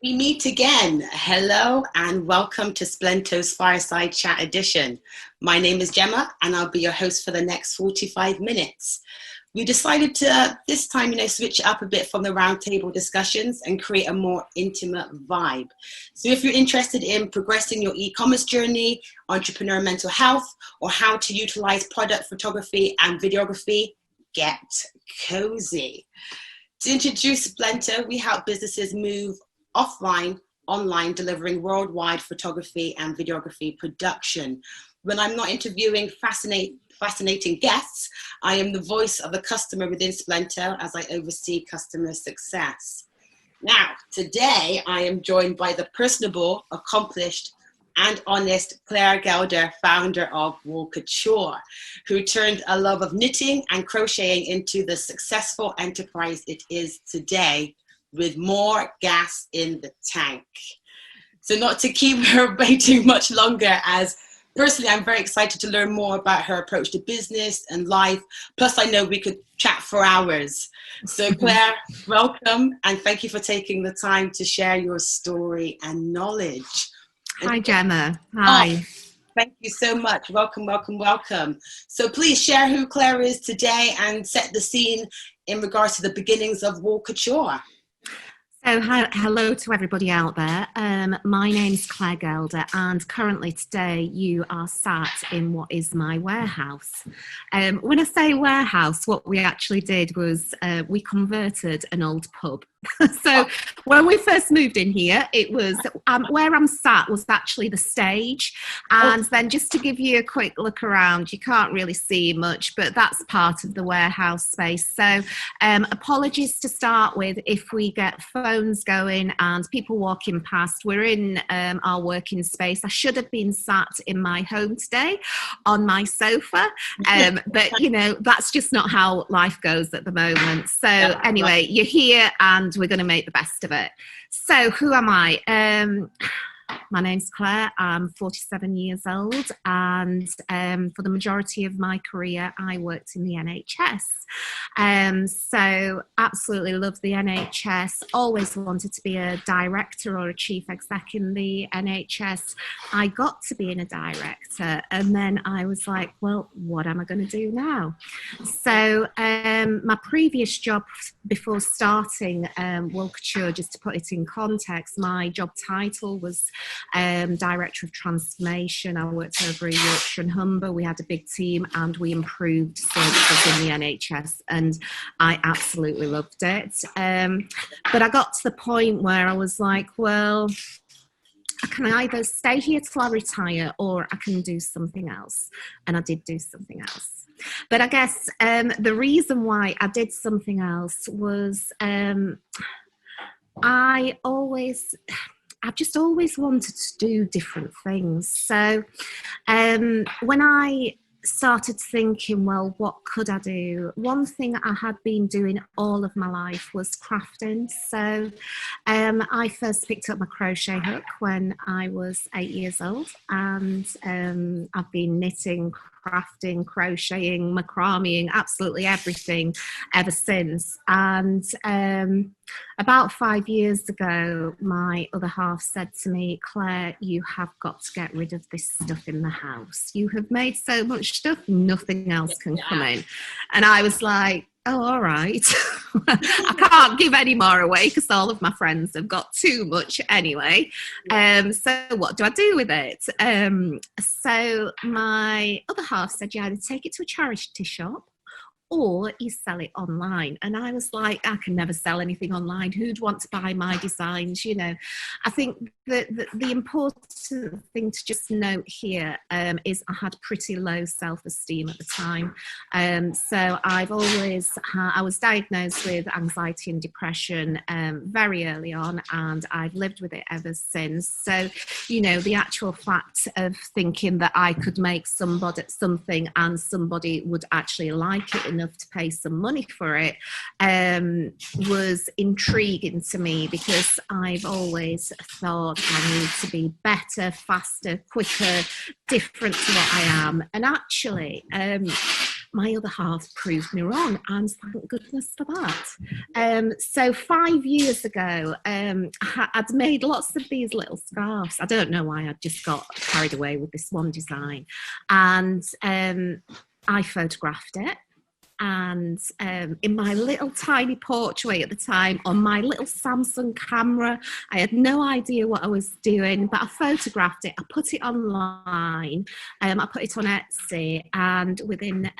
We meet again. Hello and welcome to Splento's Fireside Chat Edition. My name is Gemma and I'll be your host for the next 45 minutes. We decided to this time, switch it up a bit from the roundtable discussions and create a more intimate vibe. So if you're interested in progressing your e-commerce journey, entrepreneur mental health, or how to utilize product photography and videography, get cozy. To introduce Splento, we help businesses move offline, online, delivering worldwide photography and videography production. When I'm not interviewing fascinating guests, I am the voice of the customer within Splento as I oversee customer success. Now, today I am joined by the personable, accomplished, and honest Claire Gelder, founder of Couture, who turned a love of knitting and crocheting into the successful enterprise it is today, with more gas in the tank. So not to keep her waiting much longer, as personally I'm very excited to learn more about her approach to business and life. Plus I know we could chat for hours. So Claire, welcome, and thank you for taking the time to share your story and knowledge. Hi, Gemma. Hi. Oh, thank you so much. Welcome, welcome, welcome. So please share who Claire is today and set the scene in regards to the beginnings of Couture. So hello to everybody out there. My name's Claire Gelder, and currently today you are sat in what is my warehouse. When I say warehouse, what we actually did was we converted an old pub. So when we first moved in here, it was where I'm sat was actually the stage. And then just to give you a quick look around, you can't really see much, but that's part of the warehouse space. So apologies to start with if we get phones going and people walking past. We're in our working space. I should have been sat in my home today on my sofa, but that's just not how life goes at the moment. So anyway, you're here and we're going to make the best of it. So who am I? My name's Claire. I'm 47 years old, and for the majority of my career, I worked in the NHS. So absolutely love the NHS. Always wanted to be a director or a chief exec in the NHS. I got to being a director, and then I was like, well, what am I going to do now? So my previous job before starting Couture, just to put it in context, my job title was Director of Transformation. I worked over in Yorkshire and Humber. We had a big team and we improved services in the NHS, and I absolutely loved it. But I got to the point where I was like, well, I can either stay here till I retire or I can do something else. And I did do something else. But I guess the reason why I did something else was I've just always wanted to do different things. So when I started thinking, well, what could I do? One thing I had been doing all of my life was crafting. So I first picked up my crochet hook when I was 8 years old, and I've been knitting, crafting, crocheting, macrameing, absolutely everything ever since. And about 5 years ago, my other half said to me, Claire, you have got to get rid of this stuff in the house. You have made so much stuff, nothing else can come in. And I was like, oh, all right. I can't give any more away because all of my friends have got too much anyway. So what do I do with it? So my other half said, you either take it to a charity shop or you sell it online. And I was like, I can never sell anything online. Who'd want to buy my designs? I think that the important thing to just note here is I had pretty low self-esteem at the time. So I was diagnosed with anxiety and depression very early on, and I've lived with it ever since. So, the actual fact of thinking that I could make something and somebody would actually like it enough to pay some money for it was intriguing to me, because I've always thought I need to be better, faster, quicker, different to what I am. And actually my other half proved me wrong, and thank goodness for that. So 5 years ago, I'd made lots of these little scarves. I don't know why, I just got carried away with this one design, and I photographed it. And in my little tiny portrait at the time on my little Samsung camera, I had no idea what I was doing, but I photographed it, I put it online, I put it on Etsy, and within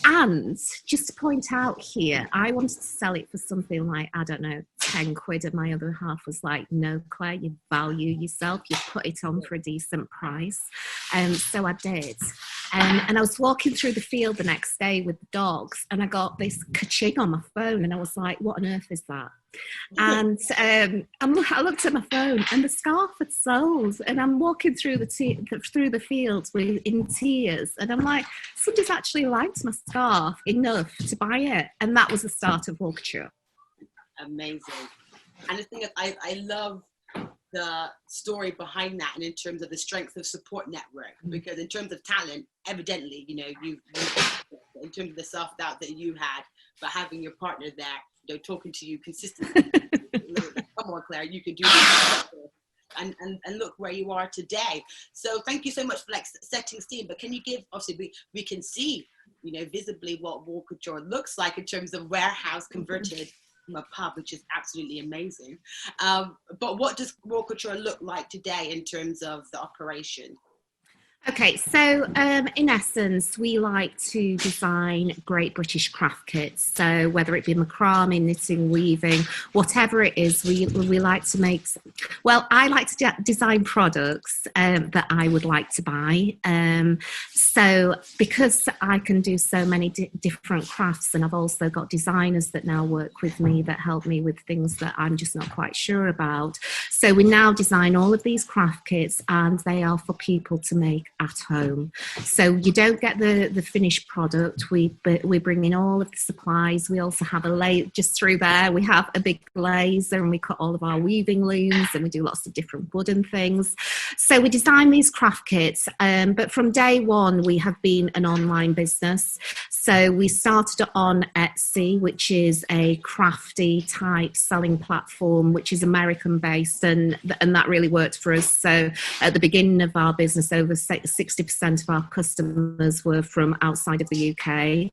and just to point out here, I wanted to sell it for something like, I don't know, 10 quid, and my other half was like, no, Claire, you value yourself, you put it on for a decent price. So I did. And I was walking through the field the next day with the dogs, and I got this ka-ching on my phone, and I was like, what on earth is that? And I looked at my phone, and the scarf had sold, and I'm walking through the fields in tears, and I'm like, somebody's actually liked my scarf enough to buy it, and that was the start of couture. Amazing. And the thing is, I love the story behind that, and in terms of the strength of support network, because in terms of talent, evidently, you know, you in terms of the self-doubt that you had, but having your partner there, you know, talking to you consistently, come on, Claire, you can do this. And look where you are today. So thank you so much for like setting scene. But can you give, obviously we can see, you know, visibly what War Couture looks like in terms of warehouse converted from a pub, which is absolutely amazing. But what does War Couture look like today in terms of the operation? Okay, so in essence, we like to design great British craft kits. So whether it be macrame, knitting, weaving, whatever it is, we like to make. Well, I like to design products that I would like to buy. So because I can do so many different crafts, and I've also got designers that now work with me that help me with things that I'm just not quite sure about. So we now design all of these craft kits, and they are for people to make at home. So you don't get the finished product. We bring in all of the supplies. We also have just through there, we have a big laser, and we cut all of our weaving looms, and we do lots of different wooden things. So we design these craft kits, but from day one, we have been an online business. So we started on Etsy, which is a crafty type selling platform, which is American based, and that really worked for us. So at the beginning of our business, over 60% of our customers were from outside of the UK.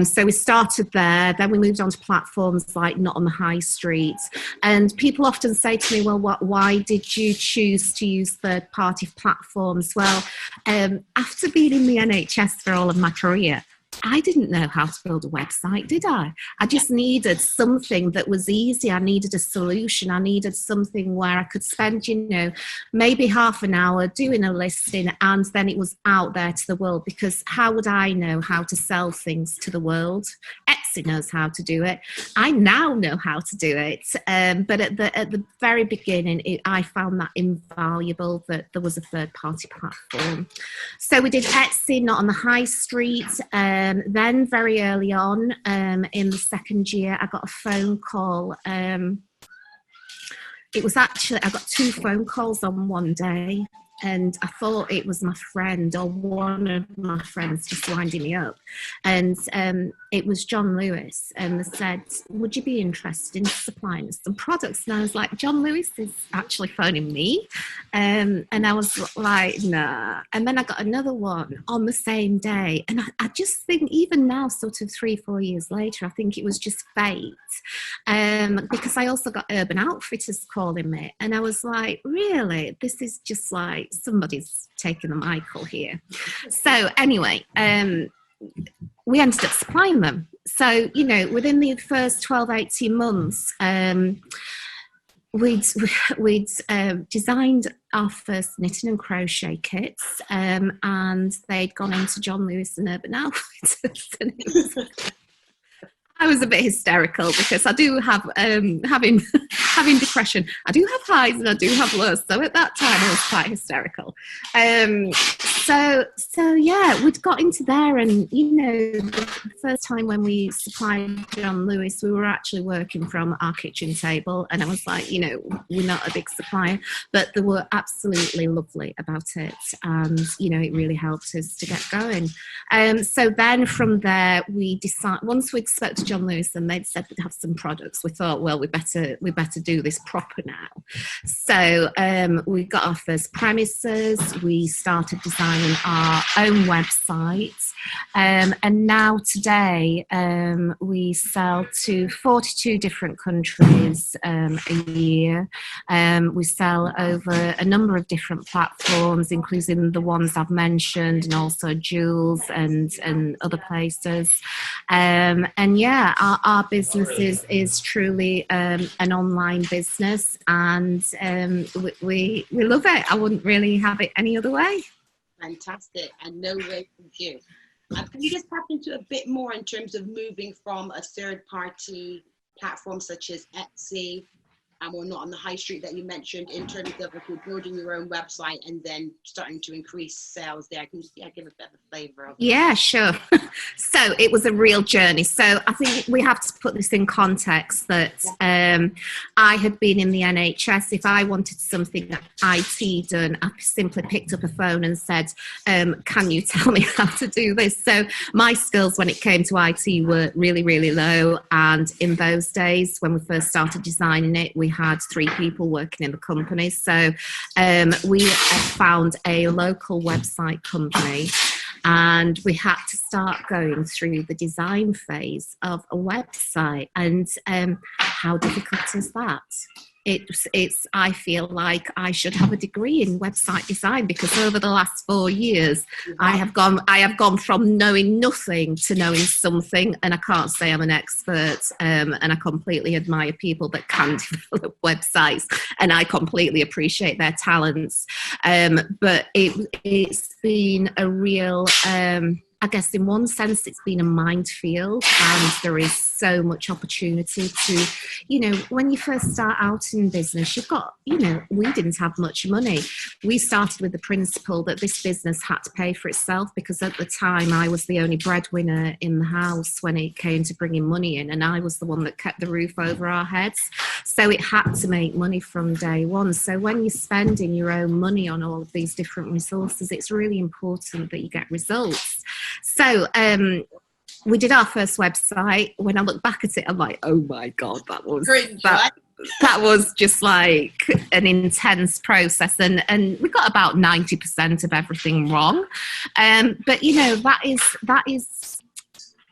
So we started there, then we moved on to platforms like Not on the High Street. And people often say to me, well, why did you choose to use third-party platforms? Well, after being in the NHS for all of my career, I didn't know how to build a website, did I? I just needed something that was easy. I needed a solution. I needed something where I could spend, maybe half an hour doing a listing, and then it was out there to the world, because how would I know how to sell things to the world? Etsy knows how to do it. I now know how to do it. But at the very beginning, I found that invaluable that there was a third-party platform. So we did Etsy, Not on the High Street. Then very early on in the second year, I got a phone call. It was actually, I got 2 phone calls on one day, and I thought it was my friend or one of my friends just winding me up. And it was John Lewis, and they said, would you be interested in supplying us some products? And I was like, John Lewis is actually phoning me. And I was like, nah. And then I got another one on the same day. And I just think even now, sort of 3-4 years later, I think it was just fate. Because I also got Urban Outfitters calling me. And I was like, really? This is just like somebody's taking the Michael here. So anyway, we ended up supplying them. So, within the first 12, 18 months, we'd designed our first knitting and crochet kits, and they'd gone into John Lewis and Urban Outfitters. I was a bit hysterical because I do have, having depression, I do have highs and I do have lows. So at that time I was quite hysterical. So yeah, we'd got into there, and the first time when we supplied John Lewis, we were actually working from our kitchen table, and I was like, we're not a big supplier, but they were absolutely lovely about it, and it really helped us to get going. So then from there, we decided, once we'd spoke to John Lewis and they'd said we'd have some products, we thought, well, we better do this proper now. So we got our first premises, we started designing our own website, and now today we sell to 42 different countries a year. We sell over a number of different platforms, including the ones I've mentioned, and also Jules and other places. And yeah, our business is truly an online business, and we love it. I wouldn't really have it any other way. Fantastic, and no way from you. Can you just tap into a bit more in terms of moving from a third-party platform such as Etsy, or not on the high street that you mentioned, in terms of if you're building your own website and then starting to increase sales there? Can you give a bit of a flavour of it? Yeah, sure. So it was a real journey. So I think we have to put this in context that I had been in the NHS. If I wanted something IT done, I simply picked up a phone and said, can you tell me how to do this? So my skills when it came to IT were really, really low. And in those days, when we first started designing it, we had 3 people working in the company. So we found a local website company, and we had to start going through the design phase of a website. And how difficult is that? It's I feel like I should have a degree in website design, because over the last 4 years I have gone from knowing nothing to knowing something, and I can't say I'm an expert, and I completely admire people that can develop websites, and I completely appreciate their talents, but it's been a real I guess in one sense it's been a minefield, and there is so much opportunity to, when you first start out in business, you've got, we didn't have much money. We started with the principle that this business had to pay for itself, because at the time I was the only breadwinner in the house when it came to bringing money in, and I was the one that kept the roof over our heads. So it had to make money from day one. So when you're spending your own money on all of these different resources, it's really important that you get results. So we did our first website. When I look back at it, I'm like, oh my God, that was just like an intense process, and we got about 90% of everything wrong. But that is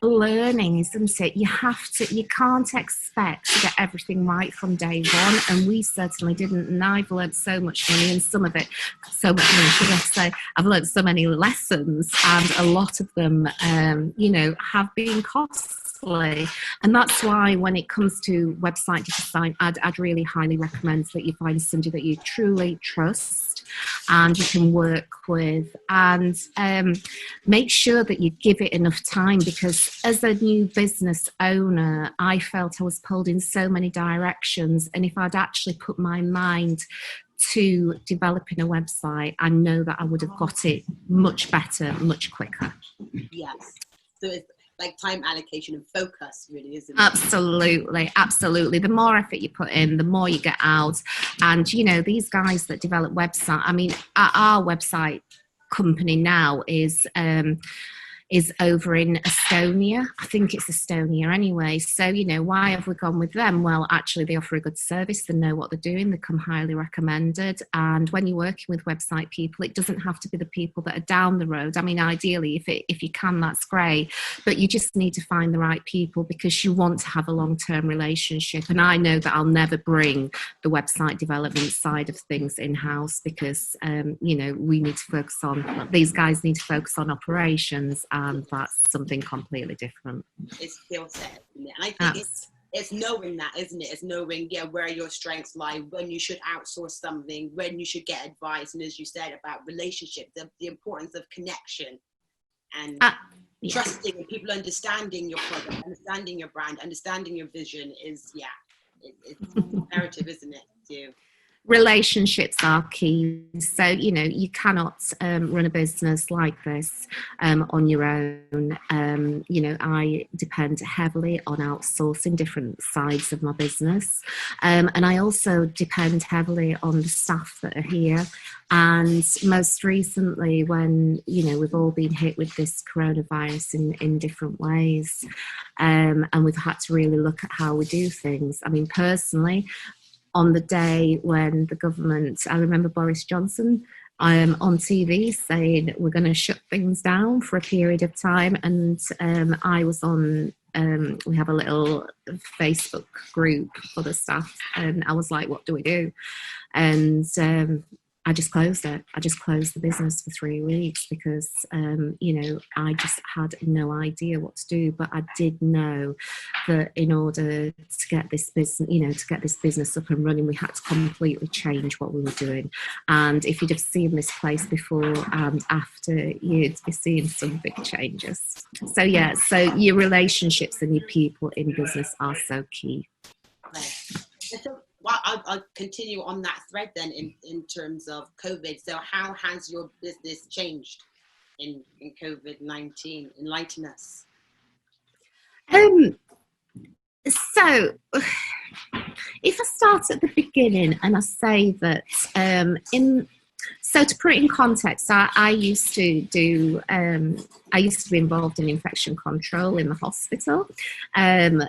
learning, isn't it? You can't expect to get everything right from day one, and we certainly didn't. And I've learned so much money, and so much money, should I say, I've learned so many lessons, and a lot of them have been costly. And that's why when it comes to website design, I'd really highly recommend that you find somebody that you truly trust and you can work with, and make sure that you give it enough time, because as a new business owner, I felt I was pulled in so many directions, and if I'd actually put my mind to developing a website, I know that I would have got it much better, much quicker. Yes. So it's like time allocation and focus, really, isn't it? Absolutely. The more effort you put in, the more you get out. And these guys that develop website, I mean, our website company now is over in Estonia. I think it's Estonia anyway. So, why have we gone with them? Well, actually, they offer a good service. They know what they're doing. They come highly recommended. And when you're working with website people, it doesn't have to be the people that are down the road. I mean, ideally, if you can, that's great. But you just need to find the right people, because you want to have a long-term relationship. And I know that I'll never bring the website development side of things in-house, because, we need to focus on, these guys need to focus on operations, and that's something completely different. It's skill set, isn't it? And I think it's knowing that, isn't it? It's knowing where your strengths lie, when you should outsource something, when you should get advice, and as you said about relationship, the importance of connection and trusting, and people understanding your product, understanding your brand, understanding your vision is it's imperative, isn't it? Relationships are key. So, you know, you cannot run a business like this on your own. You know, I depend heavily on outsourcing different sides of my business. And I also depend heavily on the staff that are here. And most recently, when, you know, we've all been hit with this coronavirus in different ways, and we've had to really look at how we do things. I mean, personally, on the day when the government, I remember Boris Johnson on TV saying we're going to shut things down for a period of time, and I was on, we have a little Facebook group for the staff, and I was like, what do we do? And I just closed it. I just closed the business for 3 weeks because, you know, I just had no idea what to do. But I did know that in order to get this business, you know, to get this business up and running, we had to completely change what we were doing. And if you'd have seen this place before and after, you'd be seeing some big changes. So yeah, so your relationships and your people in business are so key. Well, I'll continue on that thread then in terms of COVID. So how has your business changed in COVID-19? Enlighten us. So if I start at the beginning and I say that so to put it in context, I used to do, I used to be involved in infection control in the hospital and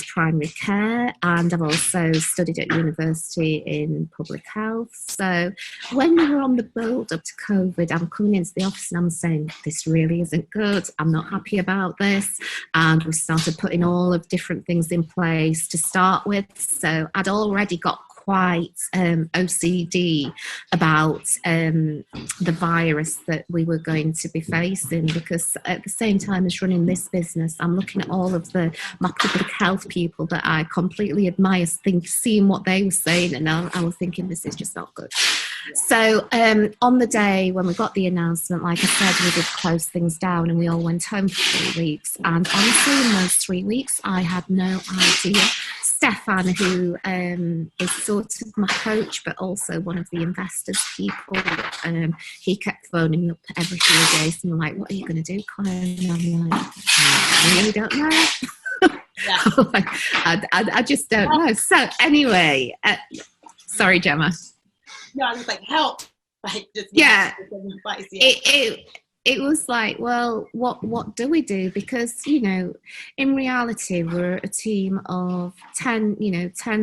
primary care, and I've also studied at university in public health. So when we were on the build up to COVID, I'm coming into the office and I'm saying, this really isn't good. I'm not happy about this. And we started putting all of different things in place to start with. So I'd already got quite OCD about the virus that we were going to be facing, because at the same time as running this business, I'm looking at all of my public health people that I completely admire, seeing what they were saying, and I was thinking, this is just not good. So on the day when we got the announcement, like I said, we did close things down and we all went home for 3 weeks. And honestly, in those 3 weeks, I had no idea. Stefan, who is sort of my coach, but also one of the investors people, he kept phoning me up every few days and like, what are you going to do, Claire? And I'm like, I really don't know. Yeah. I just don't know. So anyway, sorry, Gemma. No, I was like, help. Like, just yeah. It was like, well, what do we do? Because, you know, in reality, we're a team of 10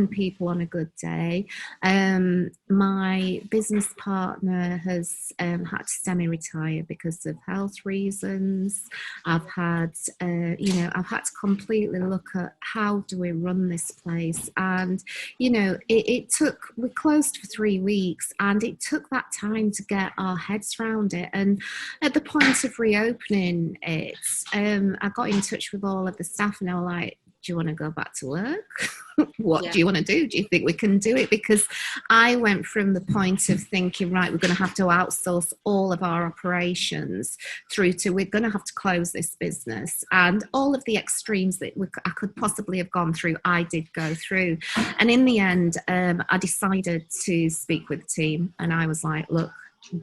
people on a good day. My business partner has had to semi-retire because of health reasons. I've had to completely look at how do we run this place. And, you know, we closed for 3 weeks and it took that time to get our heads around it. And at the point of reopening it, I got in touch with all of the staff and they were like, do you want to go back to work? What do you want to do? Do you think we can do it? Because I went from the point of thinking, right, we're going to have to outsource all of our operations through to we're going to have to close this business. And all of the extremes that I could possibly have gone through, I did go through. And in the end, I decided to speak with the team and I was like, look,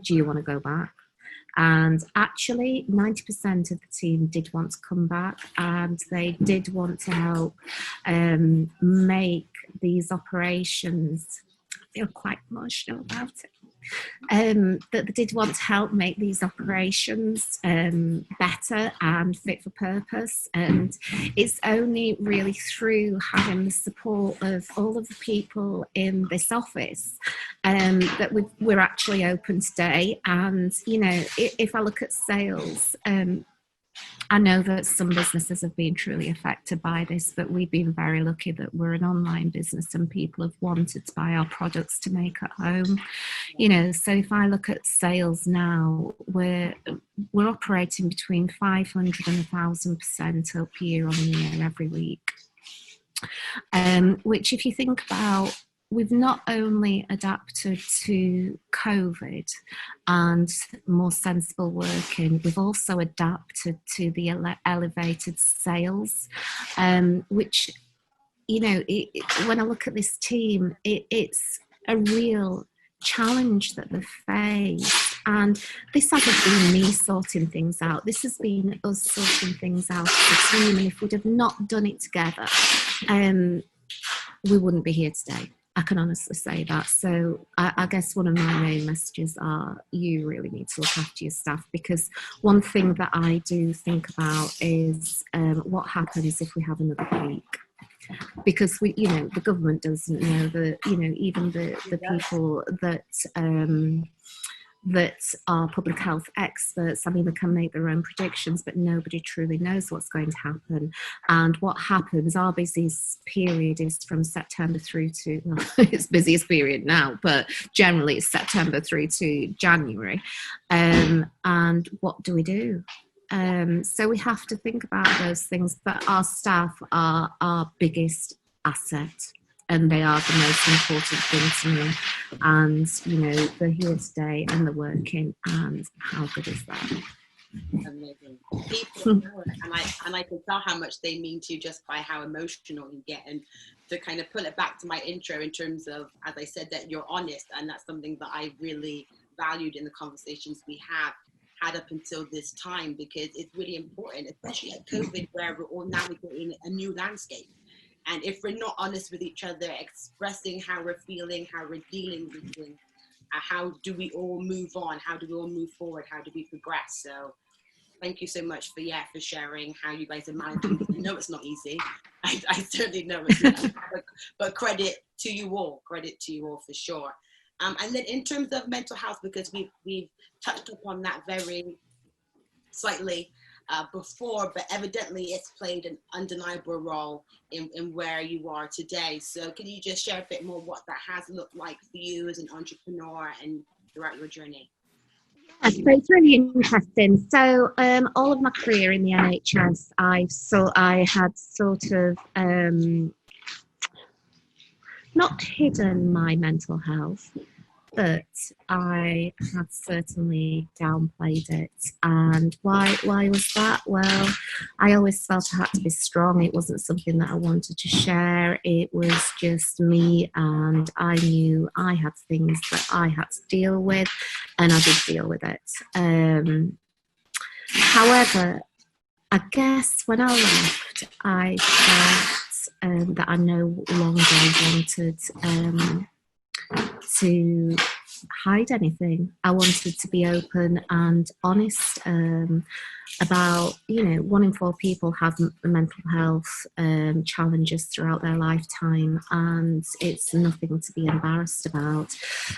do you want to go back? And actually 90% of the team did want to come back and they did want to help make these operations, I feel quite emotional about it, that they did want to help make these operations better and fit for purpose. And it's only really through having the support of all of the people in this office that we're actually open today. And, you know, if I look at sales, I know that some businesses have been truly affected by this, but we've been very lucky that we're an online business and people have wanted to buy our products to make at home. You know, so if I look at sales now, we're operating between 500 and 1,000% up year on year every week. Which, if you think about, we've not only adapted to COVID and more sensible working, we've also adapted to the elevated sales, which, you know, when I look at this team, it's a real challenge that they face. And this hasn't been me sorting things out. This has been us sorting things out as a team. And if we'd have not done it together, we wouldn't be here today. I can honestly say that. So I guess one of my main messages are you really need to look after your staff, because one thing that I do think about is what happens if we have another peak. Because we, the government doesn't know that, even the people that that are public health experts, I mean, they can make their own predictions, but nobody truly knows what's going to happen. And what happens, our busiest period is from September through to, well, it's busiest period now, but generally it's September through to January. And what do we do? So we have to think about those things, but our staff are our biggest asset, and they are the most important thing to me. And, they're here today and they're working, and how good is that? Amazing. People and I can tell how much they mean to you just by how emotional you get. And to kind of pull it back to my intro in terms of, as I said, that you're honest, and that's something that I really valued in the conversations we have had up until this time, because it's really important, especially at COVID, where we're all navigating a new landscape. And if we're not honest with each other, expressing how we're feeling, how we're dealing with things, how do we all move on? How do we all move forward? How do we progress? So thank you so much for sharing how you guys are managing. I know it's not easy. I certainly know it's not, but credit to you all for sure. And then in terms of mental health, because we've touched upon that very slightly before, but evidently it's played an undeniable role in where you are today. So can you just share a bit more what that has looked like for you as an entrepreneur and throughout your journey? Yeah, so it's really interesting. So all of my career in the NHS, I had sort of not hidden my mental health, but I had certainly downplayed it. And why was that? Well, I always felt I had to be strong. It wasn't something that I wanted to share. It was just me, and I knew I had things that I had to deal with, and I did deal with it. However, I guess when I left, I felt that I no longer wanted to hide anything. I wanted to be open and honest about, 1 in 4 people have mental health challenges throughout their lifetime, and it's nothing to be embarrassed about.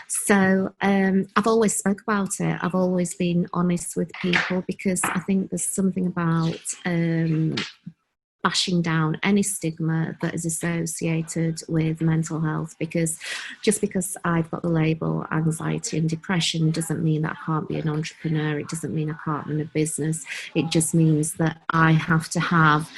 So I've always spoke about it. I've always been honest with people, because I think there's something about bashing down any stigma that is associated with mental health, because just because I've got the label anxiety and depression doesn't mean that I can't be an entrepreneur. It doesn't mean I can't run a business. It just means that I have to have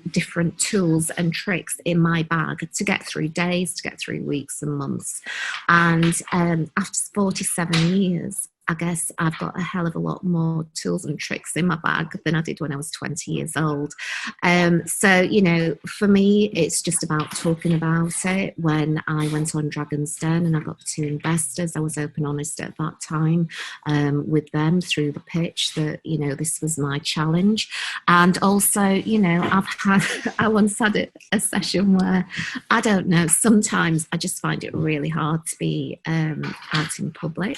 different tools and tricks in my bag to get through days, to get through weeks and months. And after 47 years, I guess I've got a hell of a lot more tools and tricks in my bag than I did when I was 20 years old. So, for me, it's just about talking about it. When I went on Dragon's Den and I got 2 investors, I was open, honest at that time with them through the pitch that, this was my challenge. And also, I once had a session where, I don't know, sometimes I just find it really hard to be out in public.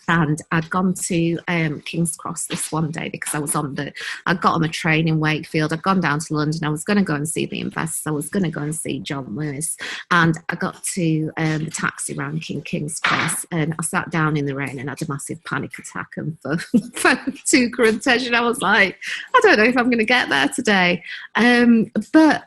And I'd gone to King's Cross this one day because I'd got on a train in Wakefield. I'd gone down to London. I was going to go and see the investors. I was going to go and see John Lewis. And I got to the taxi rank in King's Cross, and I sat down in the rain and had a massive panic attack. And for two current tension, I was like, I don't know if I'm going to get there today. But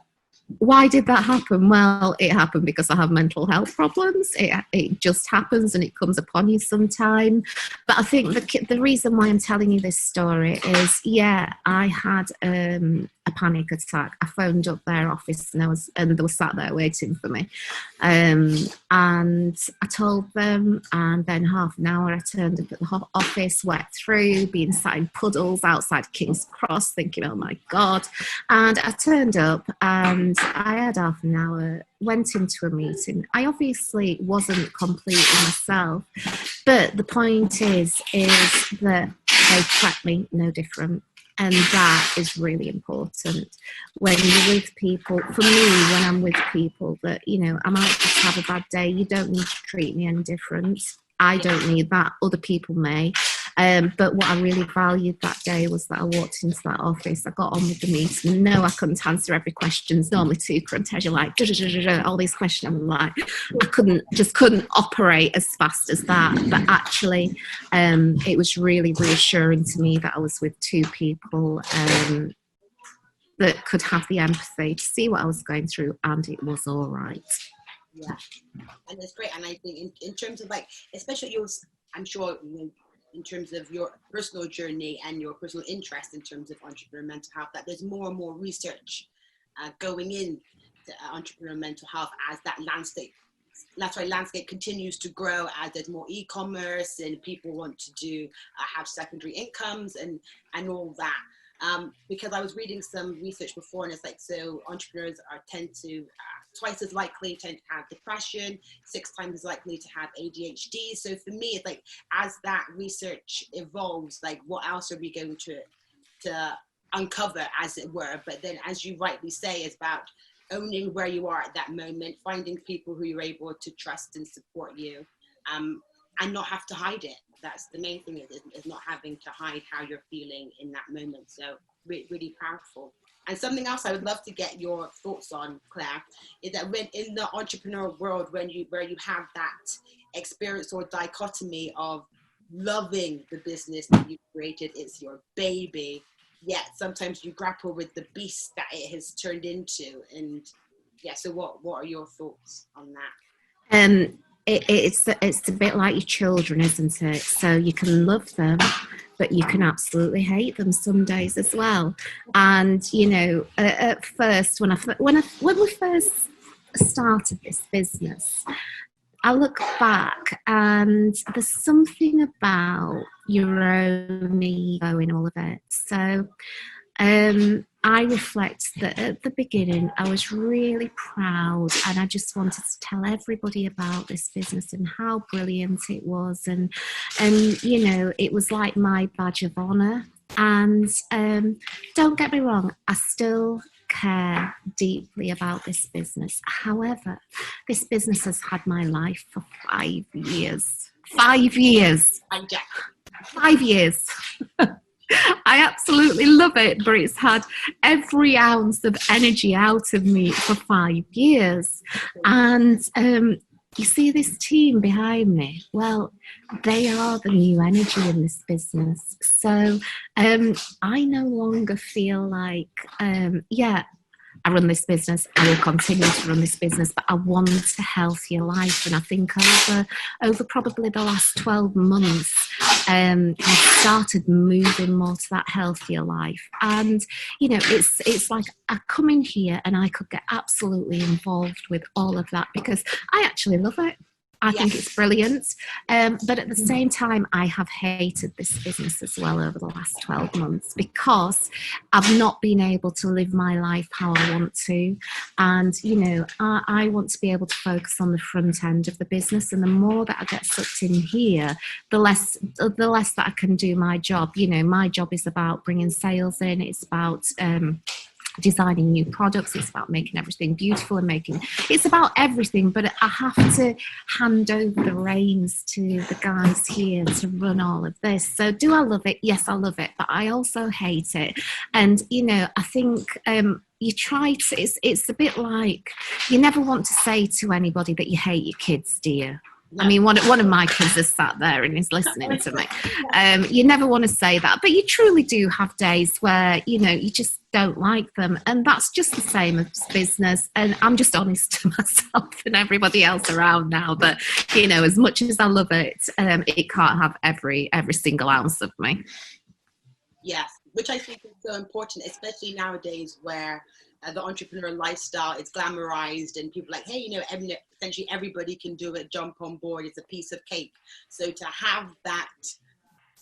why did that happen? Well, it happened because I have mental health problems. It just happens, and it comes upon you sometime. But I think the reason why I'm telling you this story is, I had a panic attack. I phoned up their office, and they were sat there waiting for me. And I told them, and then half an hour I turned up at the office, wet through, being sat in puddles outside King's Cross, thinking, oh my God. And I turned up, and I had half an hour, went into a meeting. I obviously wasn't completely myself, but the point is that they prepped me no different. And that is really important when you're with people. For me, when I'm with people that, I might just have a bad day, you don't need to treat me any different. I don't need that. Other people may. But what I really valued that day was that I walked into that office, I got on with the meeting. No, I couldn't answer every question. Normally two couldn't, you're like, all these questions. I'm like, I couldn't operate as fast as that. But actually, it was really reassuring to me that I was with two people that could have the empathy to see what I was going through, and it was all right. Yeah, and it's great. And I think in terms of especially yours, I'm sure, in terms of your personal journey and your personal interest in terms of entrepreneurial mental health, that there's more and more research going in to entrepreneurial mental health as that landscape. That's why landscape continues to grow as there's more e-commerce and people want to do have secondary incomes and all that. Because I was reading some research before, and it's so entrepreneurs tend to twice as likely to have depression, 6 times as likely to have ADHD. So for me, it's as that research evolves, what else are we going to uncover, as it were? But then, as you rightly say, it's about owning where you are at that moment, finding people who you're able to trust and support you, and not have to hide it. That's the main thing, is not having to hide how you're feeling in that moment. So really powerful. And something else I would love to get your thoughts on, Claire, is that when in the entrepreneurial world, where you have that experience or dichotomy of loving the business that you've created, it's your baby, yet sometimes you grapple with the beast that it has turned into. And yeah, so what are your thoughts on that? It's a bit like your children, isn't it? So you can love them, but you can absolutely hate them some days as well. And at first, when we first started this business, I look back and there's something about your own ego in all of it. So I reflect that at the beginning I was really proud, and I just wanted to tell everybody about this business and how brilliant it was, and it was like my badge of honor. And don't get me wrong, I still care deeply about this business. However, this business has had my life for 5 years. 5 years. 5 years. I absolutely love it, but it's had every ounce of energy out of me for 5 years. And you see this team behind me? Well, they are the new energy in this business. So I no longer feel like, I run this business, I will continue to run this business, but I want a healthier life. And I think over probably the last 12 months, I've started moving more to that healthier life. And, it's like I come in here and I could get absolutely involved with all of that because I actually love it. I think it's brilliant. But at the same time, I have hated this business as well over the last 12 months because I've not been able to live my life how I want to. And, I want to be able to focus on the front end of the business. And the more that I get sucked in here, the less that I can do my job. My job is about bringing sales in. It's about designing new products, it's about making everything beautiful and it's about everything, but I have to hand over the reins to the guys here to run all of this. So do I love it? Yes, I love it, but I also hate it. And I think you try to, it's a bit like, you never want to say to anybody that you hate your kids, do you? I mean, one of my kids has sat there and is listening to me. You never want to say that, but you truly do have days where, you just don't like them. And that's just the same as business. And I'm just honest to myself and everybody else around now that, as much as I love it, it can't have every single ounce of me. Yes, which I think is so important, especially nowadays where the entrepreneur lifestyle is glamorized and people are like, hey, essentially everybody can do it, jump on board, it's a piece of cake. So to have that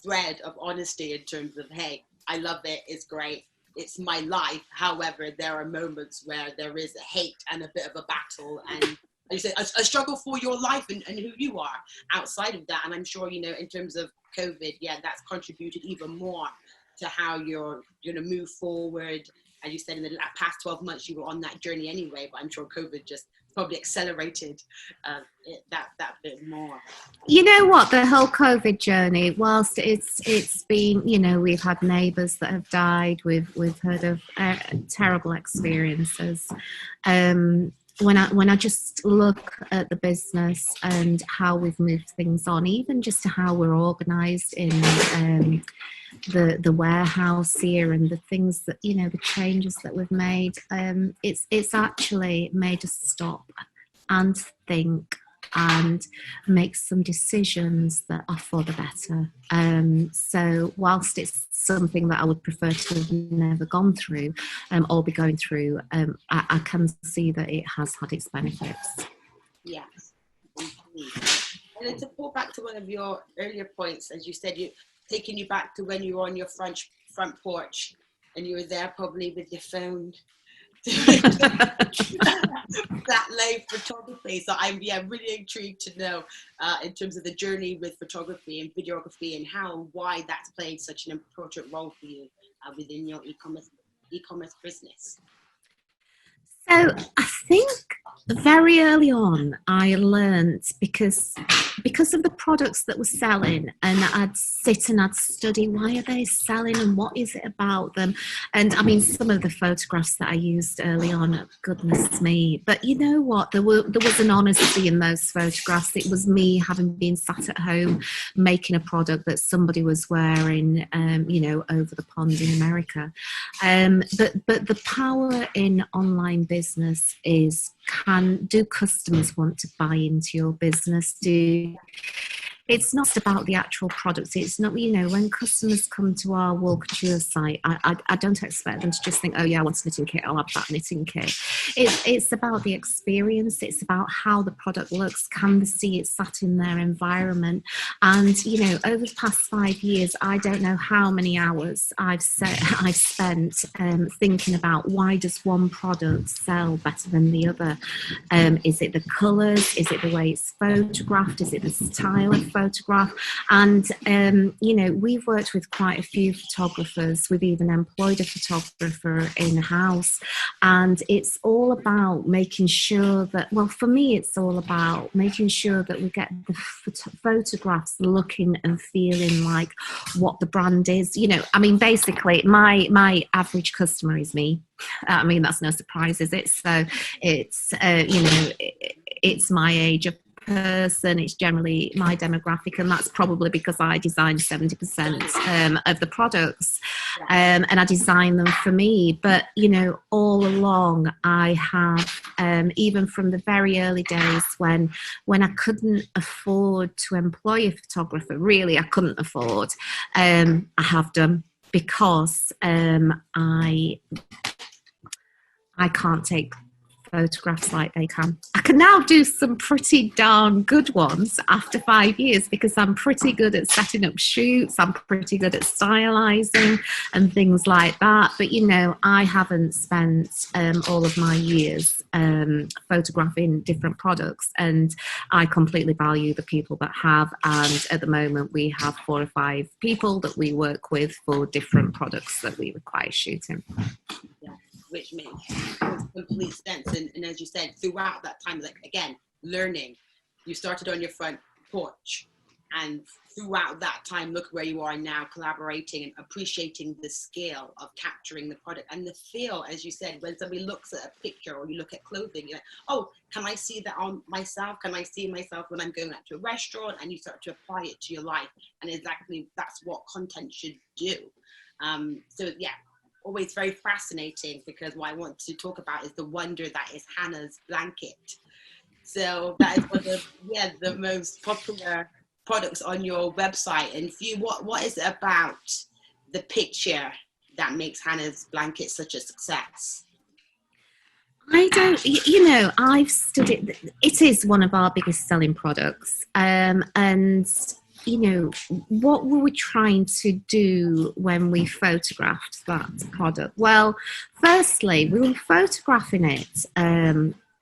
thread of honesty in terms of, hey, I love it, it's great, it's my life. However, there are moments where there is a hate and a bit of a battle, and you say a struggle for your life and who you are outside of that. And I'm sure, you know, in terms of COVID, yeah, that's contributed even more to how you're going to move forward. As you said, in the past 12 months, you were on that journey anyway, but I'm sure COVID just probably accelerated that bit more. You know what, the whole COVID journey, whilst it's been, you know, we've had neighbours that have died, we've heard of terrible experiences. When I just look at the business and how we've moved things on, even just to how we're organised in the warehouse here, and the things that, you know, the changes that we've made, it's actually made us stop and think and make some decisions that are for the better. So whilst it's something that I would prefer to have never gone through or be going through, I can see that it has had its benefits. Yes. And then to pull back to one of your earlier points, as you said, taking you back to when you were on your front porch and you were there probably with your phone. That live photography. So I'm really intrigued to know in terms of the journey with photography and videography, and why that's played such an important role for you within your e-commerce business. So I think very early on I learned, because of the products that were selling, and I'd sit and I'd study, why are they selling and what is it about them? And I mean, some of the photographs that I used early on, goodness me, but you know what, there was an honesty in those photographs. It was me having been sat at home making a product that somebody was wearing, you know, over the pond in America. But the power in online business is, do customers want to buy into your business? It's not about the actual products. It's not, you know, when customers come to our Wool Couture site, I don't expect them to just think, oh yeah, I want a knitting kit, I'll have that knitting kit. It's about the experience. It's about how the product looks. Can they see it sat in their environment? And, you know, over the past 5 years, I don't know how many hours I've spent thinking about, why does one product sell better than the other? Is it the colours? Is it the way it's photographed? Is it the style of photograph? And you know, we've worked with quite a few photographers. We've even employed a photographer in-house, and it's all about making sure that, well, for me, it's all about making sure that we get the photographs looking and feeling like what the brand is. You know, I mean, basically my average customer is me. I mean, that's no surprise, is it? So it's you know, it's my age of person, it's generally my demographic, and that's probably because I design 70% of the products, and I design them for me. But you know, all along I have, even from the very early days when I couldn't afford to employ a photographer, really I couldn't afford, I have done, because I can't take photographs like they can. I can now do some pretty darn good ones after 5 years, because I'm pretty good at setting up shoots, I'm pretty good at stylizing and things like that. But you know, I haven't spent all of my years photographing different products, and I completely value the people that have. And at the moment we have 4 or 5 people that we work with for different products that we require shooting. Yeah, which makes complete sense. And as you said, throughout that time, like, again, learning, you started on your front porch, and throughout that time, look where you are now, collaborating and appreciating the scale of capturing the product and the feel. As you said, when somebody looks at a picture or you look at clothing, you're like, oh, can I see that on myself? Can I see myself when I'm going out to a restaurant? And you start to apply it to your life. And exactly that's what content should do. So yeah, always very fascinating, because what I want to talk about is the wonder that is Hannah's blanket. So that is one of the most popular products on your website. And for you, what is it about the picture that makes Hannah's blanket such a success? I don't, you know, I've studied, it is one of our biggest selling products. And what were we trying to do when we photographed that product? Well, firstly, we were photographing it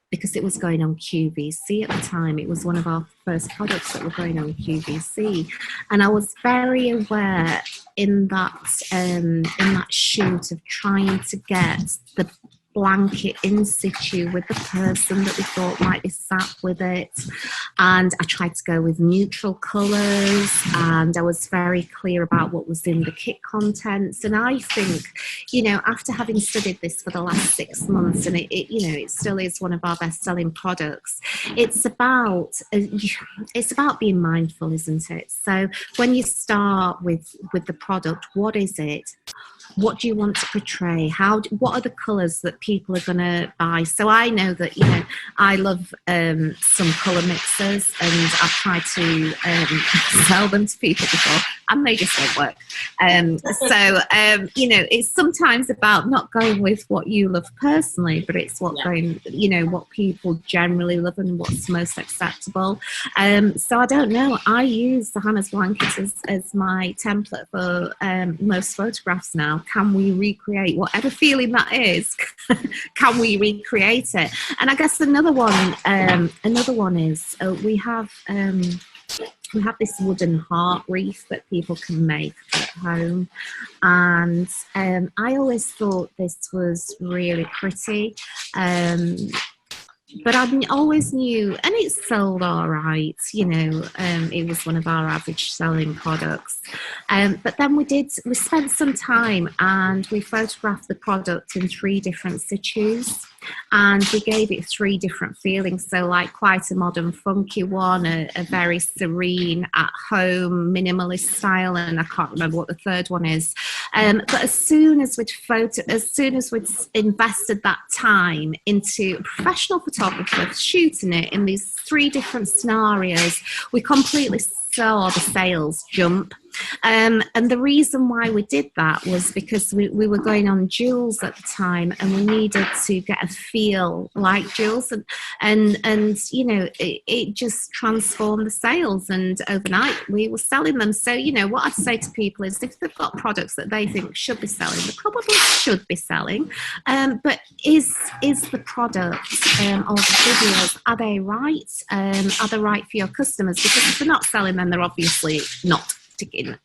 because it was going on QVC at the time. It was one of our first products that were going on QVC, and I was very aware in that shoot of trying to get the blanket in situ with the person that we thought might be sat with it. And I tried to go with neutral colours, and I was very clear about what was in the kit contents. And I think, after having studied this for the last 6 months, and it still is one of our best-selling products, it's about being mindful, isn't it? So when you start with the product, what is it? What do you want to portray? What are the colours that people are going to buy? So I know that, I love some colour mixers, and I've tried to sell them to people before, and they just don't work. It's sometimes about not going with what you love personally, but it's what people generally love and what's most acceptable. So I don't know. I use the Hannah's Blanket as my template for most photographs now. Can we recreate whatever feeling that is? Can we recreate it? And I guess another one is we have this wooden heart wreath that people can make at home, and I always thought this was really pretty. But I always knew, and it sold all right, it was one of our average selling products. But then we spent some time and we photographed the product in 3 different situs, and we gave it 3 different feelings. So like quite a modern funky one, a very serene at home minimalist style, and I can't remember what the third one is. But as soon as we'd invested that time into a professional photographer shooting it in these 3 different scenarios, we completely saw the sales jump. And the reason why we did that was because we were going on jewels at the time, and we needed to get a feel like jewels, and it just transformed the sales, and overnight we were selling them. So what I'd say to people is, if they've got products that they think should be selling, they probably should be selling, but is the product or the videos, are they right? Are they right for your customers? Because if they're not selling, then they're obviously not sticking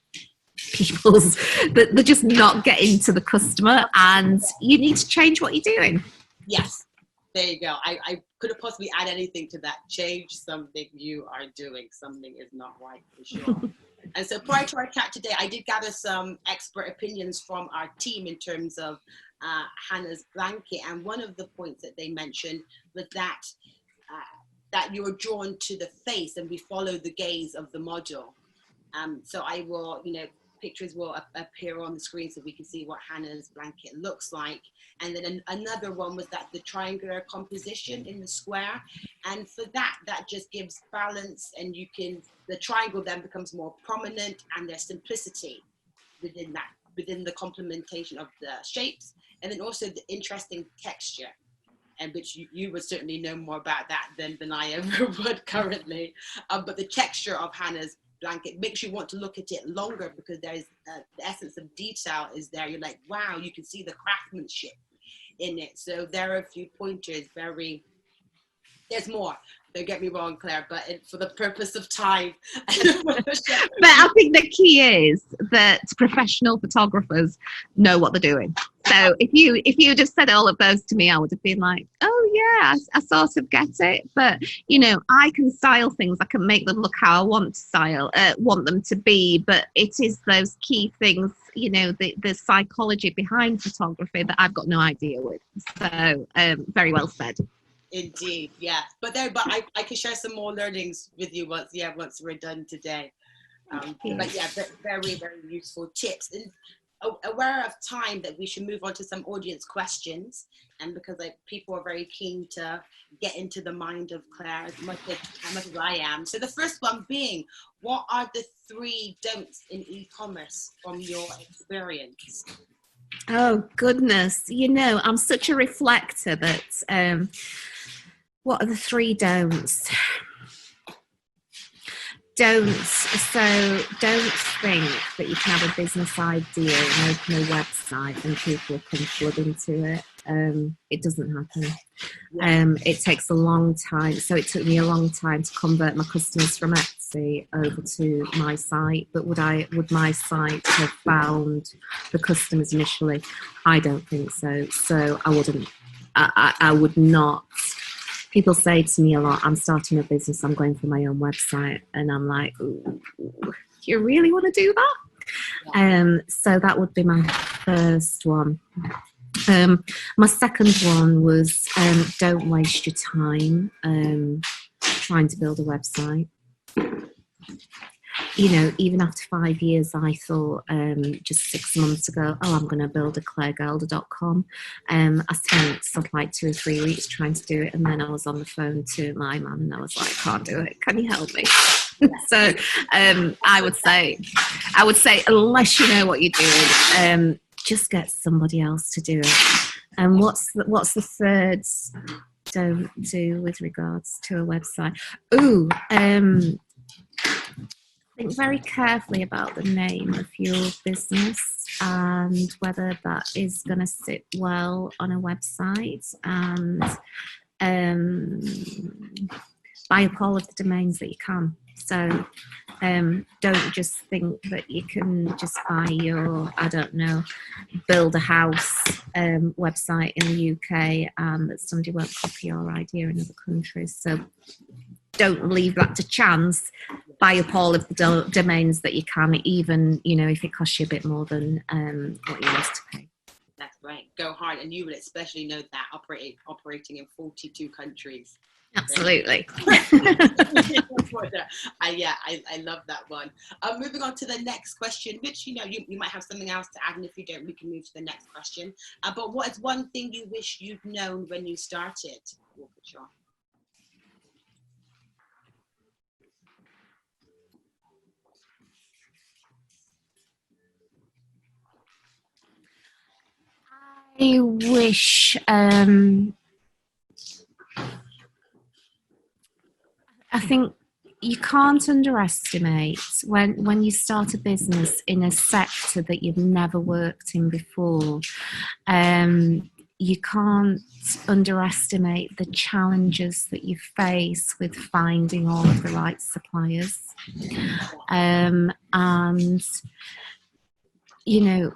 people's, they're just not getting to the customer, and you need to change what you're doing. Yes, there you go. I couldn't possibly add anything to that. Change something you are doing. Something is not right, for sure. And so prior to our chat today, I did gather some expert opinions from our team in terms of Hannah's Blanket, and one of the points that they mentioned was that you were drawn to the face, and we follow the gaze of the model. So I will, pictures will appear on the screen so we can see what Hannah's Blanket looks like. And then another one was that the triangular composition in the square. And for that just gives balance, and the triangle then becomes more prominent, and there's simplicity within the complementation of the shapes. And then also the interesting texture, and which you would certainly know more about that than I ever would currently. But the texture of Hannah's Blanket makes you want to look at it longer, because there's the essence of detail is there. You're like, wow, you can see the craftsmanship in it. So there are a few pointers. There's more. Don't get me wrong, Claire, but for the purpose of time. But I think the key is that professional photographers know what they're doing. So if you'd have said all of those to me, I would have been like, oh yeah, I sort of get it. But I can style things. I can make them look how I want them to be. But it is those key things, the psychology behind photography that I've got no idea with. So very well said. Indeed, yeah. But I can share some more learnings with you once we're done today. But yeah, very, very useful tips. And aware of time, that we should move on to some audience questions, and because people are very keen to get into the mind of Claire as much as I am. So the first one being, what are the 3 don'ts in e-commerce from your experience? Oh goodness, I'm such a reflector that what are the 3 don'ts? don't think that you can have a business idea and open a website and people will come flood into it. It doesn't happen. It takes a long time. So it took me a long time to convert my customers from Etsy over to my site. But would my site have found the customers initially? I don't think so. So I wouldn't. I would not. People say to me a lot, I'm starting a business, I'm going for my own website. And I'm like, ooh, do you really want to do that? So that would be my first one. My second one was don't waste your time trying to build a website. You know, even after 5 years, I thought just 6 months ago, I'm going to build a clairegelder.com. I spent sort of like 2 or 3 weeks trying to do it. And then I was on the phone to my mum and I was like, I can't do it. Can you help me? So I would say, unless you know what you're doing, just get somebody else to do it. And what's the third don't do with regards to a website? Think very carefully about the name of your business and whether that is going to sit well on a website, and buy up all of the domains that you can. So don't just think that you can just buy your, I don't know, build a house website in the UK and that somebody won't copy your idea in other countries. So don't leave that to chance. Buy up all of the domains that you can, even, you know, if it costs you a bit more than what you used to pay. That's right. Go hard, and you will especially know that operating in 42 countries. Absolutely. I love that one. Moving on to the next question, which, you know, you might have something else to add, and if you don't, we can move to the next question. But what is one thing you wish you'd known when you started? Sure. I wish I think you can't underestimate when you start a business in a sector that you've never worked in before. You can't underestimate the challenges that you face with finding all of the right suppliers. And, you know,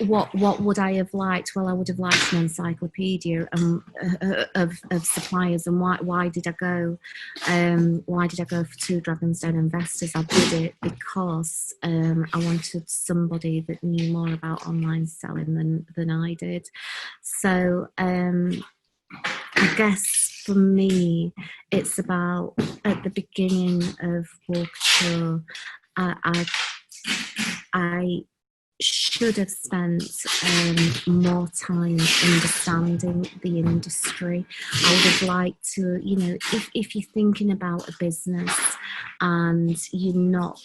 what would I have liked? Well, I would have liked an encyclopedia of suppliers. And why did I go? Why did I go for Two Dragonstone Investors? I did it because I wanted somebody that knew more about online selling than I did. So I guess for me, it's about at the beginning of Couture, I should have spent more time understanding the industry. I would have liked to, you know, if you're thinking about a business and you've not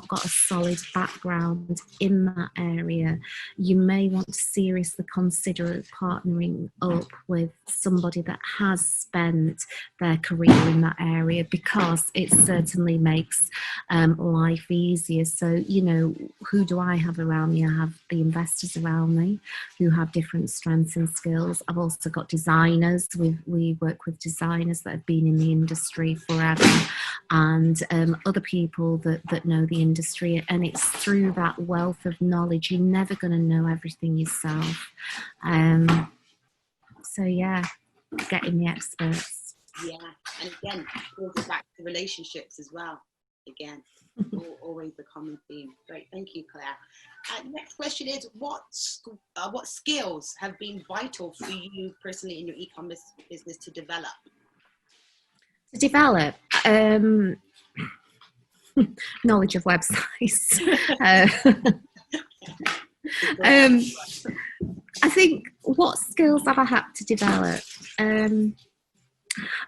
got a solid background in that area, you may want to seriously consider partnering up with somebody that has spent their career in that area, because it certainly makes life easier. So, you know, who do I have around me? I have the investors around me who have different strengths and skills. I've also got designers. We work with designers that have been in the industry forever, and other people that know the industry. And it's through that wealth of knowledge. You're never going to know everything yourself. So yeah, getting the experts. Yeah, and again, goes back to relationships as well. Again, always a common theme. Great, thank you, Claire. Next question is, what skills have been vital for you personally in your e-commerce business to develop? Knowledge of websites. I think, what skills have I had to develop?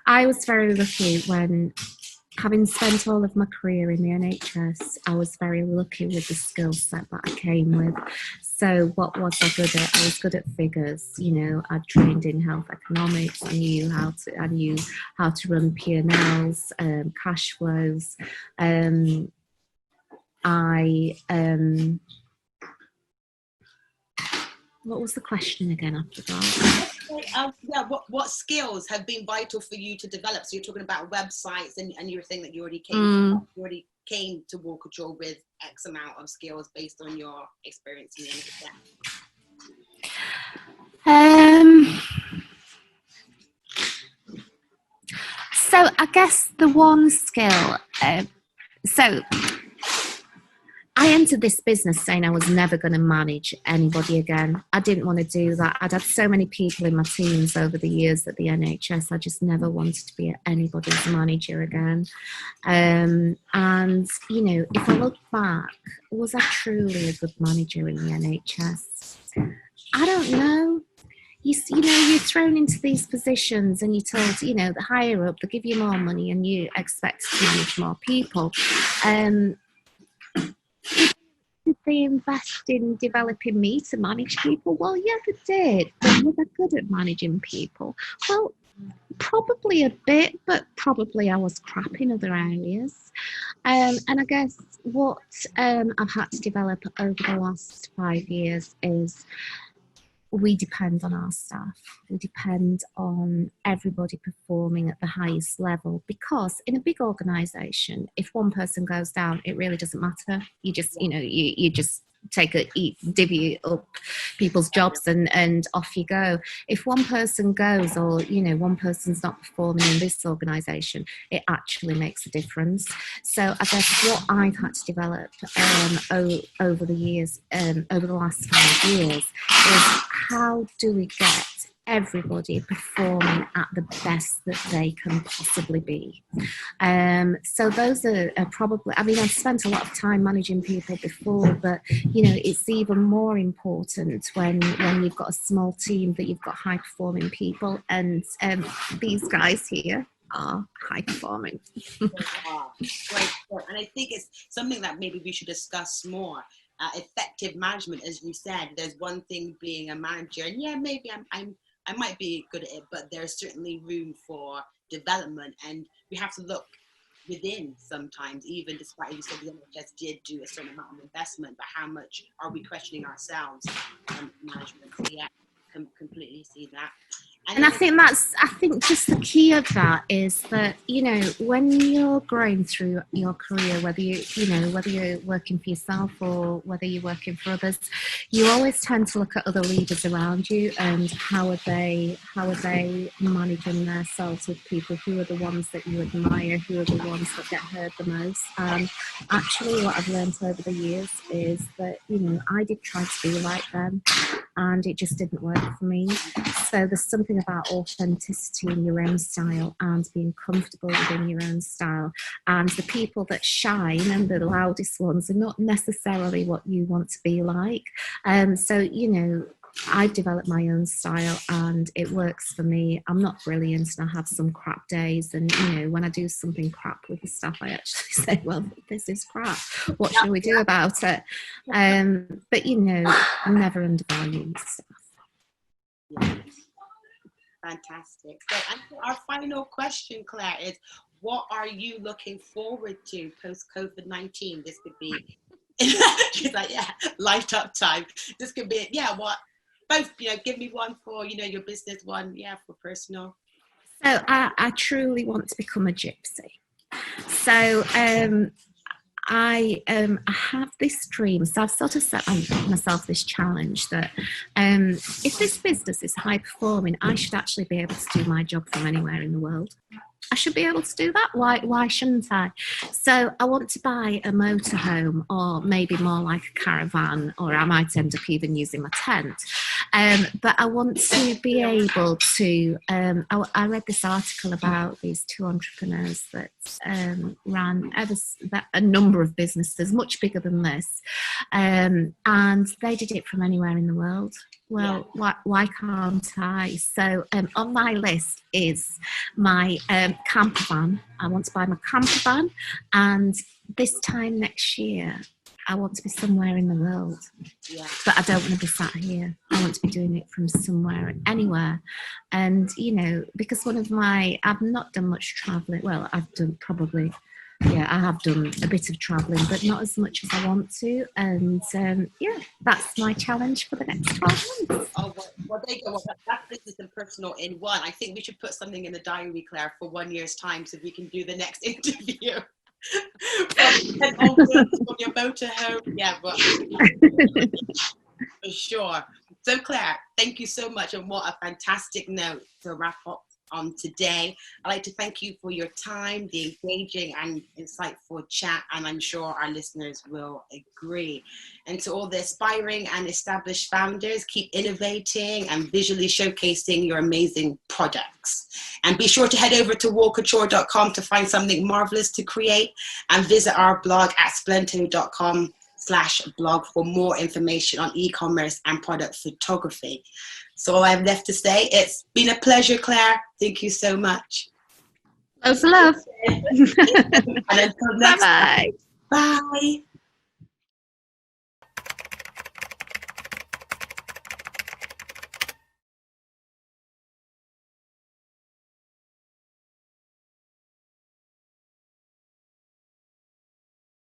I was very lucky when having spent all of my career in the NHS, I was very lucky with the skill set that I came with. So what was I good at? I was good at figures. You know, I trained in health economics. I knew how to run P&Ls, cash flows. What was the question again? I forgot. Yeah, what skills have been vital for you to develop? So you're talking about websites, and you were saying that you already came to War Couture with X amount of skills based on your experience in the NHS. So I guess the one skill. I entered this business saying I was never going to manage anybody again. I didn't want to do that. I'd had so many people in my teams over the years at the NHS. I just never wanted to be anybody's manager again. And, you know, if I look back, was I truly a good manager in the NHS? I don't know. You know, you're thrown into these positions and you're told, you know, the higher up, they give you more money and you expect to manage more people. Did they invest in developing me to manage people? Well, yeah, they did. But was I good at managing people? Well, probably a bit, but probably I was crap in other areas. And I guess what I've had to develop over the last 5 years is we depend on our staff. We depend on everybody performing at the highest level, because in a big organisation, if one person goes down, it really doesn't matter. You just, you know, you just divvy up people's jobs and off you go. If one person goes, or, you know, one person's not performing in this organisation, it actually makes a difference. So I guess what I've had to develop over the years, over the last 5 years, is how do we get everybody performing at the best that they can possibly be. So those are probably, I mean, I've spent a lot of time managing people before, but, you know, it's even more important when you've got a small team, that you've got high performing people, and these guys here are high performing. Great. And I think it's something that maybe we should discuss more. Effective management, as you said. There's one thing being a manager, and yeah, maybe I might be good at it, but there's certainly room for development, and we have to look within sometimes, even despite, you said the NHS did do a certain amount of investment, but how much are we questioning ourselves management? So yeah, completely see that. And I think just the key of that is that, you know, when you're growing through your career, whether you're working for yourself or whether you're working for others, you always tend to look at other leaders around you and how are they managing themselves with people, who are the ones that you admire, who are the ones that get heard the most. Actually, what I've learned over the years is that, you know, I did try to be like them, and it just didn't work for me. So there's something about authenticity in your own style and being comfortable within your own style. And the people that shine and the loudest ones are not necessarily what you want to be like. So, you know, I've developed my own style and it works for me. I'm not brilliant and I have some crap days, and, you know, when I do something crap with the staff, I actually say, well, this is crap, what should we do about it? But, you know, never undervalue staff. Yeah. Fantastic. So, and our final question, Claire, is what are you looking forward to post COVID-19? This could be she's like, yeah, light up time. This could be, yeah, what both, you know, give me one for, you know, your business, one, yeah, for personal. So I truly want to become a gypsy. So I have this dream. So I've sort of set myself this challenge that if this business is high performing, I should actually be able to do my job from anywhere in the world. I should be able to do that. Why shouldn't I? So I want to buy a motorhome, or maybe more like a caravan, or I might end up even using my tent. But I want to be able to, I read this article about these two entrepreneurs that ran a number of businesses, much bigger than this, and they did it from anywhere in the world. Well, why can't I? So on my list is my camper van. I want to buy my camper van, and this time next year, I want to be somewhere in the world. Yeah. But I don't want to be sat here. I want to be doing it from somewhere, anywhere. And, you know, because I've not done much travelling. Well, I've done probably... Yeah, I have done a bit of travelling, but not as much as I want to. And that's my challenge for the next 12 months. Oh, well there you go. Well, that's business and personal in one. I think we should put something in the diary, Claire, for 1 year's time so we can do the next interview. From your motorhome. Yeah, but for sure. So, Claire, thank you so much. And what a fantastic note to wrap up on today. I'd like to thank you for your time, the engaging and insightful chat, and I'm sure our listeners will agree. And to all the aspiring and established founders, keep innovating and visually showcasing your amazing products. And be sure to head over to wallcouture.com to find something marvelous to create, and visit our blog at splento.com/blog for more information on e-commerce and product photography. So all I have left to say, it's been a pleasure, Claire. Thank you so much. Loads of love. And until next time. Bye. Bye.